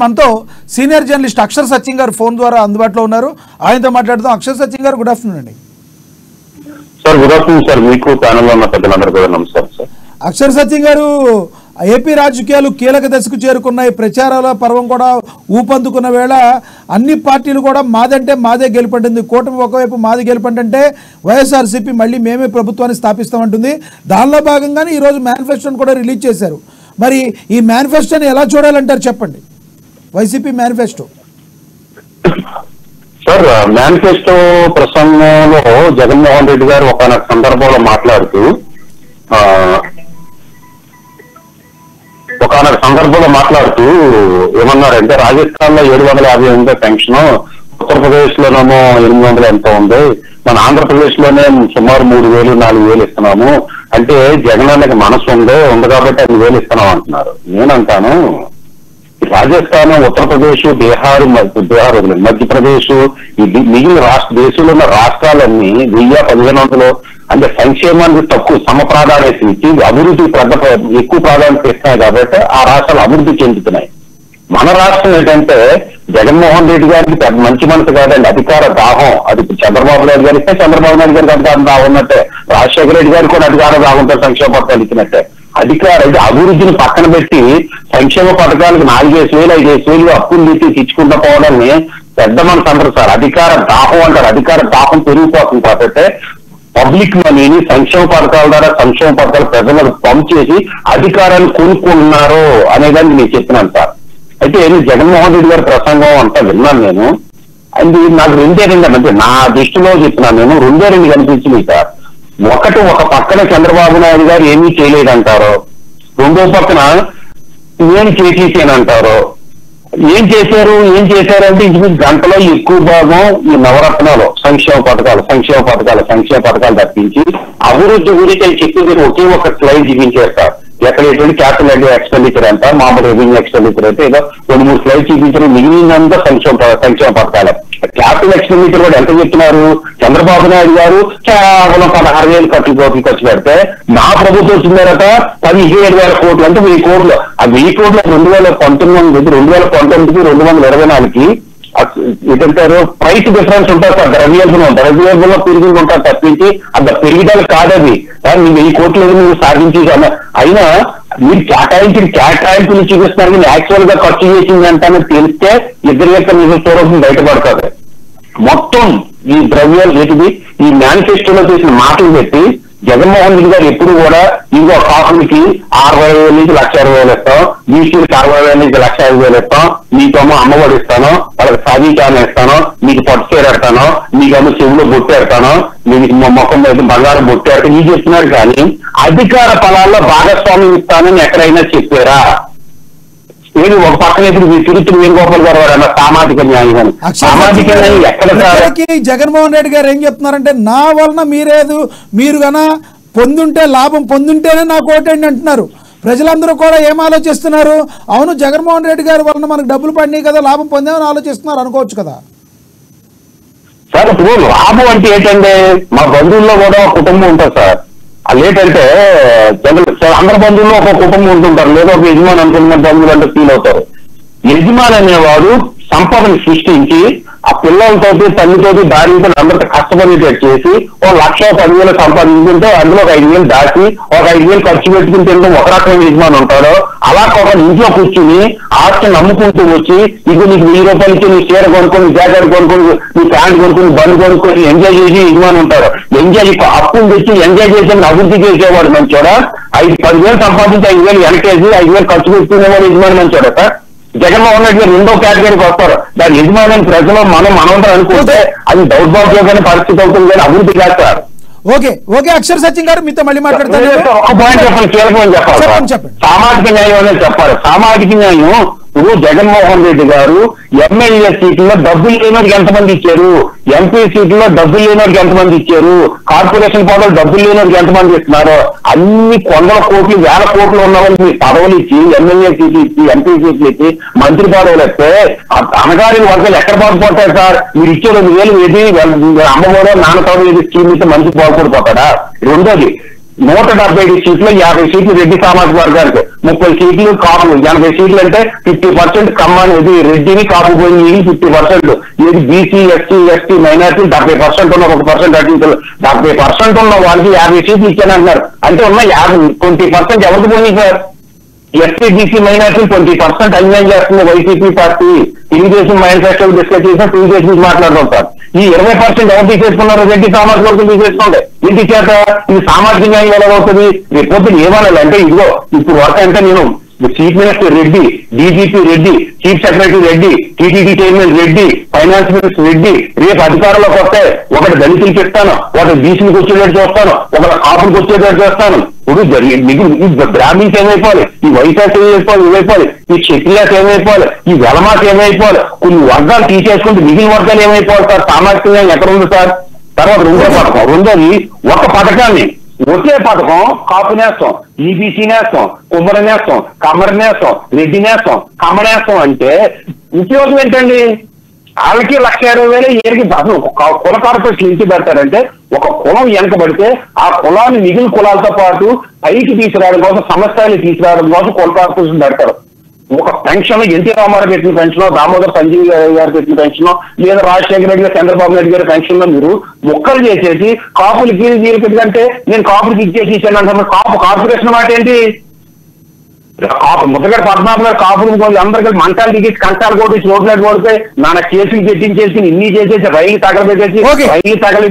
మనతో senior journalist Axar Sachin గారు phone ద్వారా అందుబాటులో ఉన్నారు. ఆయనతో మాట్లాడుతాం. అక్షర్ సచిన్ గారు, గుడ్ ఆఫ్టర్నూన్ అండి. Sir good afternoon sir. మీకు ప్యానల్లో ఉన్న పెద్దలందరూ కూడా నమస్కారం సార్. అక్షర్ సచిన్ గారు, ఏపీ రాజకీయాలు కీలక దశకు చేరుకున్నాయి. ప్రచారాల పర్వం కూడా ఊపందుకున్న వేళ అన్ని పార్టీలు కూడా మాదంటే మాదే గెలుపంటుంది. కూటమి ఒకవైపు మాది గెలుపంటే వైఎస్ఆర్సీపీ మళ్ళీ మేమే ప్రభుత్వాన్ని స్థాపిస్తామంటుంది. దానిలో భాగంగానే ఈరోజు మేనిఫెస్టోని కూడా రిలీజ్ చేశారు. మరి ఈ మేనిఫెస్టోని ఎలా చూడాలంటారు చెప్పండి, వైసీపీ మేనిఫెస్టో? సార్, మేనిఫెస్టో ప్రసంగంలో జగన్మోహన్ రెడ్డి గారు ఒక సందర్భంలో మాట్లాడుతూ ఏమన్నారంటే, రాజస్థాన్ లో 758 పెన్షన్, ఉత్తరప్రదేశ్ లోనేమో 800 ఎంతో ఉంది, మన ఆంధ్రప్రదేశ్ లోనే సుమారు 3,000 4,000 ఇస్తున్నాము. అంటే జగన్ అన్నకి మనసు ఉంది కాబట్టి 5,000 ఇస్తున్నాం అంటున్నారు. నేనంటాను, రాజస్థాన్, ఉత్తరప్రదేశ్, బీహార్ మధ్యప్రదేశ్, మిగిలిన దేశంలో ఉన్న రాష్ట్రాలన్నీ 1000-1500 అంటే సంక్షేమానికి తక్కువ సమప్రాధాన్యత ఇచ్చి అభివృద్ధి ఎక్కువ ప్రాధాన్యత ఇస్తున్నాయి కాబట్టి ఆ రాష్ట్రాలు అభివృద్ధి చెందుతున్నాయి. మన రాష్ట్రం ఏంటంటే, జగన్మోహన్ రెడ్డి గారికి మంచి మనసు కాదండి, అధికార దాహం. అది చంద్రబాబు నాయుడు గారు ఇస్తే చంద్రబాబు నాయుడు గారికి అధికారం దాహం ఉన్నట్టే, రాజశేఖర రెడ్డి గారికి కూడా అధికార దాహం ఉంటే సంక్షేమ పథకాలు ఇచ్చినట్టే. అభివృద్ధిని పక్కన పెట్టి సంక్షేమ పథకాలకు 4,000 5,000 అప్పులు తీసి తెచ్చుకుంటూ పోవడాన్ని పెద్ద మనసు అంటారు సార్. అధికార దాహం అంటారు. అధికార దాహం పెరిగిపోతుంది కాబట్టి పబ్లిక్ మనీని సంక్షేమ పథకాల ద్వారా సంక్షేమ పథకాలు ప్రజలకు పంప్ చేసి అధికారాన్ని కొనుక్కుంటున్నారు అనేదాన్ని నేను చెప్పినాను సార్. అయితే జగన్మోహన్ రెడ్డి గారి ప్రసంగం అంతా విన్నాను నేను. అది నాకు రెండే అంటే నా దృష్టిలో చెప్పినాను నేను, రెండే కనిపించింది సార్. ఒక పక్కన చంద్రబాబు నాయుడు గారు ఏమీ చేయలేదంటారు, రెండో పక్కన నేను చేసేసానంటారు. ఏం చేశారు అంటే ఇంచుమించు గంటలో ఎక్కువ భాగం ఈ నవరత్నాలు సంక్షేమ పథకాలు తప్పించి అభివృద్ధి గురించి చెప్పేది ఒకే ఒక స్లైడ్ చూపించేస్తారు. ఎక్కడ ఎటువంటి క్యాపిటల్ ఎక్స్పెండిచర్ అంట, మామూలు రెవెన్యూ ఎక్స్పెండిచర్ అయితే ఏదో 2-3 స్లైడ్ చూపించారు. మిగిలినంతా సంక్షేమ పథకాలు. క్యాపిటల్ ఎక్స్పెండిచర్ కూడా ఎంత చెప్తున్నారు? చంద్రబాబు నాయుడు గారు కేవలం 16,000 ఖర్చు పెడితే, నా ప్రభుత్వం వచ్చిందట 17,000 కోట్లు, అంటే 1000 కోట్లు. ఆ 1000 కోట్లు 2019 2024కి ఏంటంటారు, ప్రైస్ డిఫరెన్స్ ఉంటుంది సార్. ద్రవ్యోల్బణం పెరిగి ఉంటారు తప్పించి అంత పెరిగిదాలు కాదది. 1000 కోట్లు నువ్వు సాధించి అయినా మీరు కేటాయింపులు చూపిస్తున్నారు, కానీ యాక్చువల్ గా ఖర్చు చేసింది అంటానని తెలిస్తే ఇద్దరి యొక్క నిజ స్వరూపం బయటపడుతుంది. మొత్తం ఈ ఈ మేనిఫెస్టోలో చేసిన మాటలు పెట్టి జగన్మోహన్ రెడ్డి గారు ఎప్పుడు కూడా ఇంకో కాపులకి 60,000 నుంచి 1,60,000 ఇస్తాం, బీసీలకి 60,000 నుంచి 1,05,000 ఇస్తాం, మీకేమో అమ్మఒడి ఇస్తాను, వాళ్ళకి సాధీకరణ ఇస్తాను, మీకు పట్టు చీర పెడతాను, మీకేమో చెవులో బొట్టు పెడతాను, మీకు మొక్కం మీద బంగారం బొట్టు పెడతాను, ఇది చెప్తున్నారు. కానీ అధికార ఫలాల్లో భాగస్వామ్యం ఇస్తానని ఎక్కడైనా చెప్పారా? ఏది ఒక పక్కన ఇప్పుడు తిరుపతి వేణుగోపాల్ గారు అన్న సామాజిక న్యాయం ఎక్కడ? జగన్మోహన్ రెడ్డి గారు ఏం చెప్తున్నారంటే, నా వలన మీరు గన పొందుంటే లాభం పొందుంటేనే నాకు ఓటేండి అంటున్నారు. ప్రజలందరూ కూడా ఏం ఆలోచిస్తున్నారు? అవును, జగన్మోహన్ రెడ్డి గారి వలన మనకు డబ్బులు పడినాయి కదా, లాభం పొందామని ఆలోచిస్తున్నారు అనుకోవచ్చు కదా సార్. ఇప్పుడు లాభం అంటే ఏంటంటే, మా బంధువుల్లో కూడా ఒక కుటుంబం ఉంటుంది సార్. అదేంటంటే అందరి బంధువుల్లో ఒక కుటుంబం ఉంటుంటారు, లేదా ఒక యజమాని అనుకున్న బంధువులు అంటే ఫీల్ అవుతారు. యజమాని అనేవాడు సంపదను సృష్టించి ఆ పిల్లలతోటి తల్లితోటి భార్యతో అందరితో కష్టపడేటట్టు చేసి 1,10,000 సంపాదించుకుంటే అందులో ఒక 5,000 దాచి ఒక 5,000 ఖర్చు పెట్టుకుంటే ఒక రకమైన యజమాని ఉంటాడు. అలా ఒక ఇంట్లో కూర్చుని ఆస్తిని నమ్ముకుంటూ వచ్చి ఇది నీకు 1000 రూపాయలకి నీ చీర కొనుక్కొని, జాకెట్ కొనుక్కొని, నీ ప్యాంట్ కొనుక్కొని, బండి కొనుక్కొని ఎంజాయ్ చేసి యజమాని ఉంటారు. అప్పులు తెచ్చి ఎంజాయ్ చేసి అభివృద్ధి చేసేవాడు మంచోడా? 10,000 సంపాదించి 5,000 వెనకేసి 5,000 ఖర్చు పెట్టుకునేవాడు యజమాని మంచోడా సార్? జగన్మోహన్ రెడ్డి గారు రెండో కేటగిరీకి వస్తారు. దాని యజమాని ప్రజలు మనమంతా అనుకుంటే అది దౌర్భాగ్యమైన పరిస్థితి అవుతుంది, కానీ అభివృద్ధి చేస్తారు. ఓకే అక్షర్ సచిన్ గారు, మీతో మళ్ళీ మాట్లాడతాను. ఒక పాయింట్ చెప్పండి, కీలకమని చెప్పాలి. సామాజిక న్యాయం అనేది చెప్పాలి. సామాజిక న్యాయం ఇప్పుడు జగన్మోహన్ రెడ్డి గారు ఎమ్మెల్యే సీట్లలో డబ్బులు లేనోడికి ఎంతమంది ఇచ్చారు, ఎంపీ సీట్లలో డబ్బులు లేనోడికి ఎంతమంది ఇచ్చారు, కార్పొరేషన్ పదవులు డబ్బులు లేనోడికి ఎంతమంది ఇస్తున్నారు? అన్ని 100 కోట్లు 1000 కోట్లు ఉన్న వాళ్ళు మీ పదవులు ఇచ్చి, ఎమ్మెల్యే సీట్లు ఇచ్చి, ఎంపీ సీట్లు ఇచ్చి, మంత్రి పదవులు ఇస్తే అనగారిన వర్గాలు ఎక్కడ బాగుపడతాయి సార్? మీరు ఇచ్చే 2,000 ఏది అమ్మఒడో నాన్నతోడు ఏది స్కీమ్ ఇస్తే మంచి బాగుపడిపోతాడా? రెండోది, 175 సీట్లు, 50 సీట్లు రెడ్డి సామాజిక వర్గానికి, 30 సీట్లు కాపు, 80 సీట్లు అంటే 50% కమ్మాని ఇది రెడ్డిని కాపు పోయి 50%. ఇది బీసీ, ఎస్సీ, ఎస్టీ, మైనార్టీ 70% ఉన్న 1% అటు 70% ఉన్న వాళ్ళకి 50 సీట్లు ఇచ్చానంటున్నారు. అంటే ఉన్న 20% ఎవరికి పోయి సార్? ఎస్సీ, బీసీ, మైనార్టీ 20% అన్యాయం చేస్తుంది YCP party. Telugu Desam manifesto discuss చేసిన తెలుగుదేశం మాట్లాడుతుంటారు. ఈ 20% ఎవరు తీసేసుకున్నారు? రెడ్డి సామాజిక వర్గం తీసేసుకోండి. ఇంటి చేత ఇది సామాజిక న్యాయం ఎలా అవుతుంది? రేపొద్దు ఏమనాలి అంటే ఇదిగో ఇప్పుడు వరకు అంటే నేను chief minister Reddy, DGP Reddy, chief secretary Reddy, TTD chairman Reddy, finance minister Reddy. రేపు అధికారంలోకి వస్తే ఒకటి దళితులకు ఇస్తాను, ఒకటి బీసీలకు వచ్చేటట్టు చూస్తాను, ఒకటి కాపులకు వచ్చేటట్టు చేస్తాను. ఇప్పుడు మిగిలిన బ్రాహ్మణ్స్ ఏమైపోవాలి, ఈ వైశాఖ ఏమైపోవాలి, ఇవైపోవాలి, ఈ క్షత్రియాస్ ఏమైపోవాలి, ఈ వెలమాస్ ఏమైపోవాలి, కొన్ని వర్గాలు తీసేసుకుంటే మిగిలిన వర్గాలు ఏమైపోవాలి సార్? సామాజికంగా ఎక్కడ ఉంది సార్? తర్వాత రెండోది ఒక పథకాన్ని ఒకే పథకం కాపు నేస్తాం, ఈబీసీ నేస్తాం, కుమ్మరి నేస్తాం, కమ్మరి నేస్తాం, రెడ్డి నేస్తాం, కమ్మ నేస్తాం అంటే ఉపయోగం ఏంటండి? వాళ్ళకి 1,20,000 ఏరికి కుల కార్పొరేషన్ ఇంటి పెడతారంటే ఒక కులం వెనకబడితే ఆ కులాన్ని మిగిలిన కులాలతో పాటు పైకి తీసుకురావడం కోసం, సమస్యలు తీసుకురావడం కోసం కుల కార్పొరేషన్ పెడతారు. ఒక పెన్షన్ ఎన్టీ రామారావు పెట్టిన పెన్షన్, దామోదర్ సంజీవ్ గారు పెట్టిన పెన్షన్, లేదా రాజశేఖర రెడ్డి గారు, చంద్రబాబు నాయుడు గారి పెన్షన్ లో మీరు మొక్కలు చేసేసి కాపులకి వీళ్ళకి నేను కాపులకి ఇచ్చేసి ఇచ్చాను అంటే కాపు కార్పొరేషన్ మాట ఏంటి? ముద్దగడ పద్మనాభం గారు కాపులు అందరికీ మంటాలు దిగేసి కంటాలు కొట్టేసి రోడ్లు కొడితే నాన్న కేసులు పెట్టించేసి ఇన్ని చేసేసి రైలు తగలబెట్టేసి రైలు తగలి